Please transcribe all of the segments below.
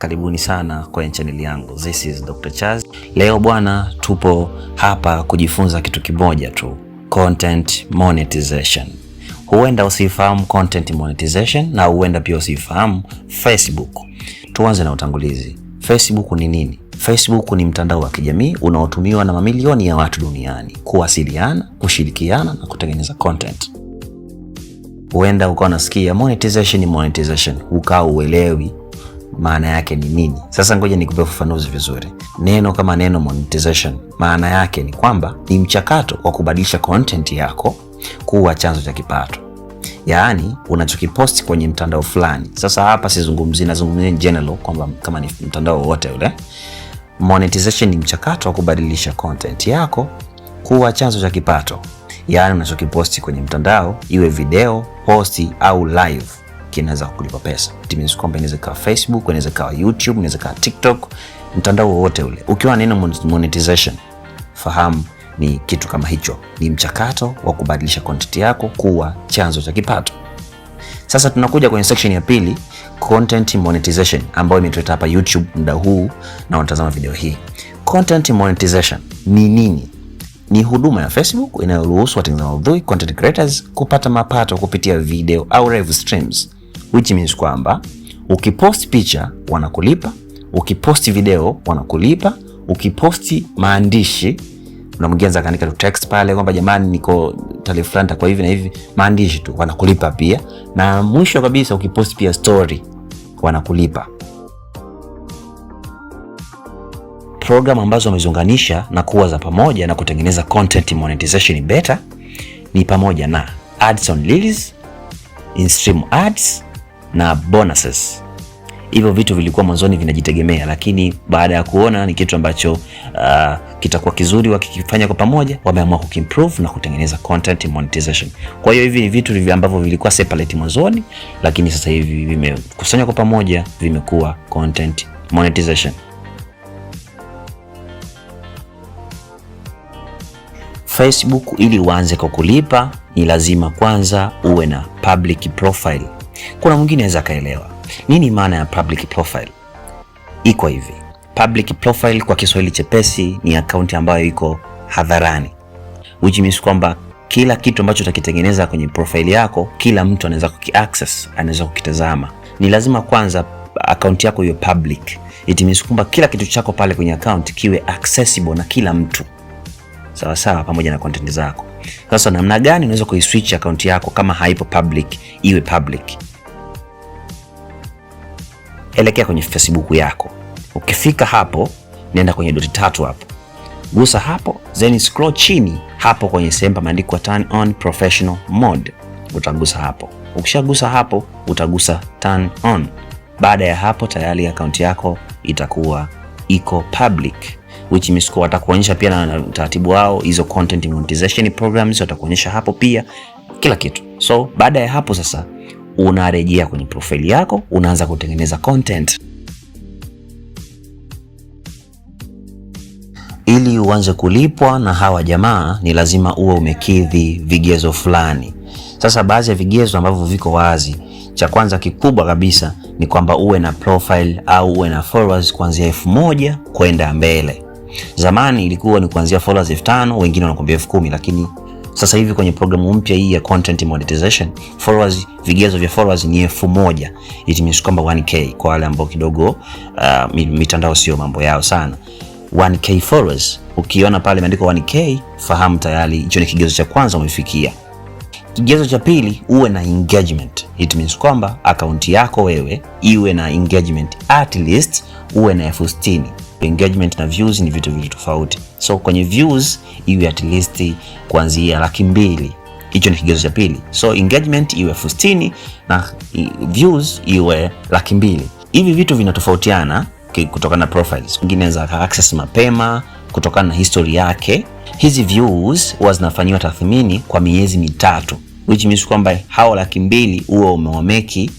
Karibuni sana kwenye channel yangu. This is Dr. Chaz. Leo bwana, tupo hapa kujifunza kitu kimoja tu, content monetization. Huenda usifahamu content monetization na huenda pia usifahamu Facebook. Tuanze na utangulizi. Facebook ni nini? Facebook ni mtandao wa kijamii unaotumiwa na mamilioni ya watu duniani kuwasiliana, kushirikiana na kutengeneza content. Huenda ukawa unasikia monetization, ukao uelewi maana yake ni nini. Sasa ngoja nikupe ufafanuzi vizuri. Neno kama neno monetization, maana yake ni kwamba ni mchakato wa kubadilisha content yako kuwa chanzo cha kipato. Yaani unachokiposti kwenye mtandao fulani. Sasa hapa nazungumzia in general kwamba kama ni mtandao wote ule. Monetization ni mchakato wa kubadilisha content yako kuwa chanzo cha kipato. Yaani unachokiposti kwenye mtandao, iwe video, posti au live, kinaweza kukulipa pesa. It kwamba inaweza kuwa Facebook, inaweza kuwa YouTube, inaweza kuwa TikTok, mtandao wowote ule. Ukiwa neno monetization, fahamu ni kitu kama hicho. Ni mchakato wa kubadilisha content yako kuwa chanzo cha kipato. Sasa tunakuja kwenye section ya pili, content monetization, ambayo imetuleta hapa YouTube muda huu na unatazama video hii. Content monetization ni nini? Ni huduma ya Facebook inayoruhusu watengenezaji maudhui, content creators, kupata mapato kupitia video au live streams. Which means kwamba ukipost picha wanakulipa, ukiposti video wanakulipa, ukiposti maandishi, unamgeza kaandika tu text pale kwamba jamani niko tarehe fulani kwa hivi na hivi, maandishi tu wanakulipa pia, na mwisho kabisa ukiposti pia story wanakulipa. Program ambazo wameziunganisha na kuwa za pamoja na kutengeneza content monetization better ni pamoja na ads on reels, in-stream ads na bonuses. Hivyo vitu vilikuwa mwanzoni vinajitegemea, lakini baada ya kuona ni kitu ambacho kitakuwa kizuri wakikifanya kwa pamoja, wameamua kuimprove na kutengeneza content monetization. Kwa hiyo hivi ni vitu ambavyo vilikuwa separate mwanzoni, lakini sasa hivi vimekusanywa kwa pamoja, vimekuwa content monetization. Facebook ili uanze kukulipa ni lazima kwanza uwe na public profile. Kuna mwingine anaweza kaelewa nini maana ya public profile. Iko hivi. Public profile kwa Kiswahili chepesi ni account ambayo iko hadharani. Which means kwamba kila kitu ambacho utakitengeneza kwenye profile yako, kila mtu anaweza kukiaccess, anaweza kukitazama. Ni lazima kwanza account yako iwe public. It means kwamba kila kitu chako pale kwenye account kiwe accessible na kila mtu. Sawa sawa, pamoja na content zako. Sasa namna gani unaweza kuiswitch account yako kama haipo public iwe public? Elekea kwenye Facebook yako. Ukifika hapo, nenda kwenye dot tatu hapo. Gusa hapo, then scroll chini hapo kwenye sehemu pameandikwa turn on professional mode. Utagusa hapo. Ukishagusa hapo, utagusa turn on. Baada ya hapo tayari account yako itakuwa iko public. Which means kwa watakuonyesha pia na utaratibu wao, hizo content monetization programs watakuonyesha hapo pia kila kitu. So baada ya hapo sasa unarejea kwenye profile yako, unaanza kutengeneza content. Ili uanze kulipwa na hawa jamaa ni lazima uwe umekidhi vigezo fulani. Sasa baadhi ya vigezo ambavyo viko wazi, cha kwanza kikubwa kabisa ni kwamba uwe na profile au uwe na followers kuanzia 1000 kwenda mbele. Zamani ilikuwa ni kuanzia followers 5000, wengine wanakuambia 10000, lakini sasa hivi kwenye programu mpya hii ya content monetization, followers, vigezo vya followers ni 1000. It means kwamba 1k kwa wale ambao kidogo mitandao sio mambo yao sana. 1k followers, ukiona pale imeandikwa 1k, fahamu tayari hicho ni kigezo cha kwanza umefikia. Kigezo cha pili, uwe na engagement. It means kwamba account yako wewe iwe na engagement, at least uwe na 60,000. Engagement na views ni vitu viwili tofauti. So kwenye views iwe at least kuanzia 200,000. Hicho ni kigezo cha pili. So engagement iwe 60,000 na views iwe 200,000. Hivi vitu vinatofautiana kutokana na profiles. Wengine wanaweza access mapema kutokana na history yake. Hizi views huwa zinafanywa tathmini kwa miezi 3, which means kwamba hao 200,000 huwa umewameki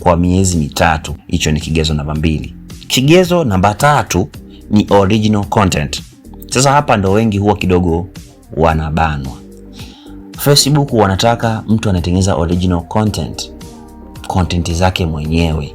kwa miezi 3. Hicho ni kigezo namba 2. Kigezo namba 3 ni original content. Sasa hapa ndo wengi huwa kidogo wanabanwa. Facebook wanataka mtu anatengeneza original content zake mwenyewe.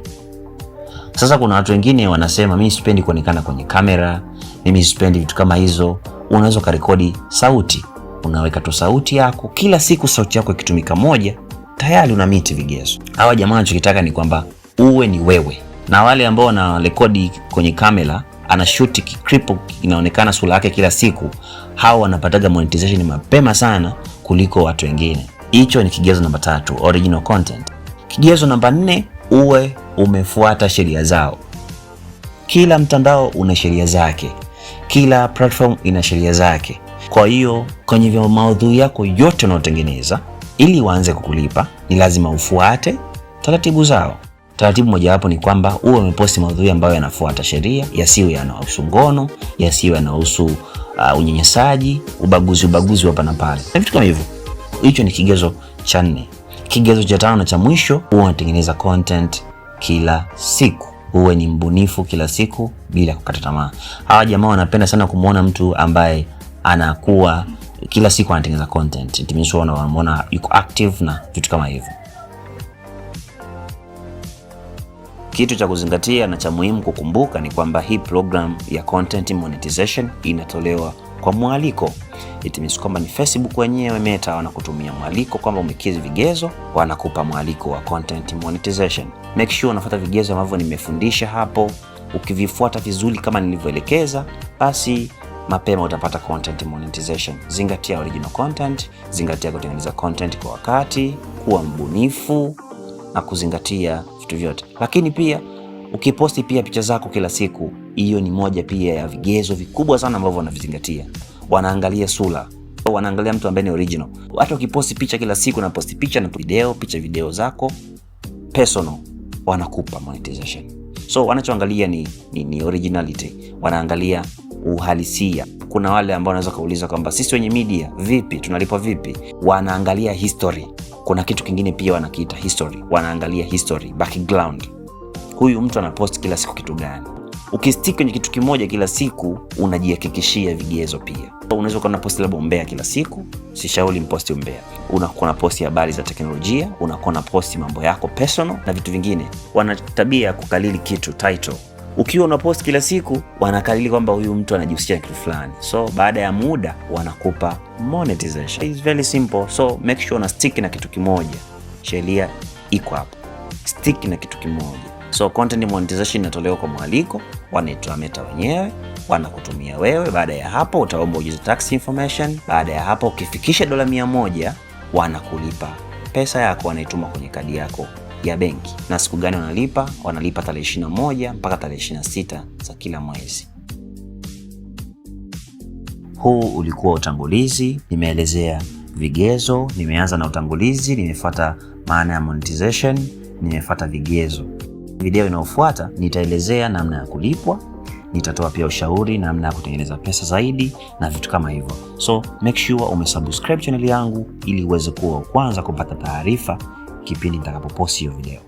Sasa kuna watu wengine wanasema mimi sipendi kuonekana kwenye kamera, mimi sipendi vitu kama hizo. Unaweza kurekodi sauti, unaweka tu sauti yako kila siku, sauti yako ikitumika moja, tayari una meet vigezo. Hawa jamaa wanachokitaka ni kwamba uwe ni wewe. Na wale ambao wanarekodi kwenye kamera, ana shoot clip inaonekana sura yake kila siku, hao wanapataga monetization mapema sana kuliko watu wengine. Hicho ni kigezo namba 3, original content. Kigezo namba 4, uwe umefuata sheria zao. Kila mtandao una sheria zake, kila platform ina sheria zake. Kwa hiyo kwenye maudhui yako yote unayotengeneza, ili waanze kukulipa, ni lazima ufuate taratibu zao. Taratibu mojawapo ni kwamba uwe umeposti maudhui ambayo yanafuata sheria, yasiwe yanahusu ngono, yasiwe yanahusu unyanyasaji, ubaguzi hapa na pale, na vitu kama hivyo. Hicho ni kigezo cha 4. Kigezo cha 5 na cha mwisho, uwe unatengeneza content kila siku. Uwe ni mbunifu kila siku bila kukata tamaa. Hawa jamaa wanapenda sana kumuona mtu ambaye anakuwa kila siku anatengeneza content. It means wanamuona yuko active na vitu kama hivyo. Kitu cha kuzingatia na cha muhimu kukumbuka ni kwamba hii program ya content monetization inatolewa kwa mwaliko. It means kwamba ni Facebook wenyewe Meta wanakutumia mwaliko kwamba umekidhi vigezo, wanakupa mwaliko wa content monetization. Make sure unafuata vigezo ambavyo nimefundisha hapo. Ukivifuata vizuri kama nilivyoelekeza, basi mapema utapata content monetization. Zingatia original content, zingatia kutengeneza content kwa wakati, kuwa mbunifu na kuzingatia vitu vyote. Lakini pia ukiposti pia picha zako kila siku, hiyo ni moja pia ya vigezo vikubwa sana ambavyo wanavizingatia. Wanaangalia sura, wanaangalia mtu ambaye ni original. Hata ukiposti picha kila siku, na posti picha na video zako personal, wanakupa monetization. So wanachoangalia ni originality, wanaangalia uhalisia. Kuna wale ambao wanaweza kuuliza kwamba sisi wenye media vipi, tunalipwa vipi? Wanaangalia history. Kuna kitu kingine pia wanakiita history. Wanaangalia history, background. Huyu mtu anapost kila siku kitu gani? Ukistick kwenye kitu kimoja kila siku, unajihakikishia vigezo pia. Unaweza kuwa unaposti labda umbea kila siku, sishauri mposti umbea. Unakuwa unaposti habari za teknolojia, unakuwa unaposti mambo yako personal na vitu vingine. Wana tabia ya kukalili kitu title. Ukiwa unapost kila siku, wanakalili kwamba huyu mtu anajihusisha na kitu fulani. So baada ya muda wanakupa monetization. It's very simple. So make sure una stick na kitu kimoja. Sheria iko hapo. Stick na kitu kimoja. So content monetization inatolewa kwa mwaliko, wanaitwa Meta wenyewe, wanakutumia wewe. Baada ya hapo utaomba ujaze tax information. Baada ya hapo ukifikisha $100, wanakulipa pesa yako, wanaituma kwenye kadi yako ya benki. Na siku gani wanalipa? Wanalipa tarehe 21 mpaka tarehe 26 za kila mwezi. Huu ulikuwa utangulizi, nimeelezea vigezo, nimeanza na utangulizi, nimefuata maana ya monetization, nimefuata vigezo. Video inayofuata nitaelezea namna ya kulipwa, nitatoa pia ushauri namna ya kutengeneza pesa zaidi na vitu kama hivyo. So make sure umesubscribe channel yangu ili uweze kuwa kwanza kupata taarifa kipindi nitakapopost hiyo video.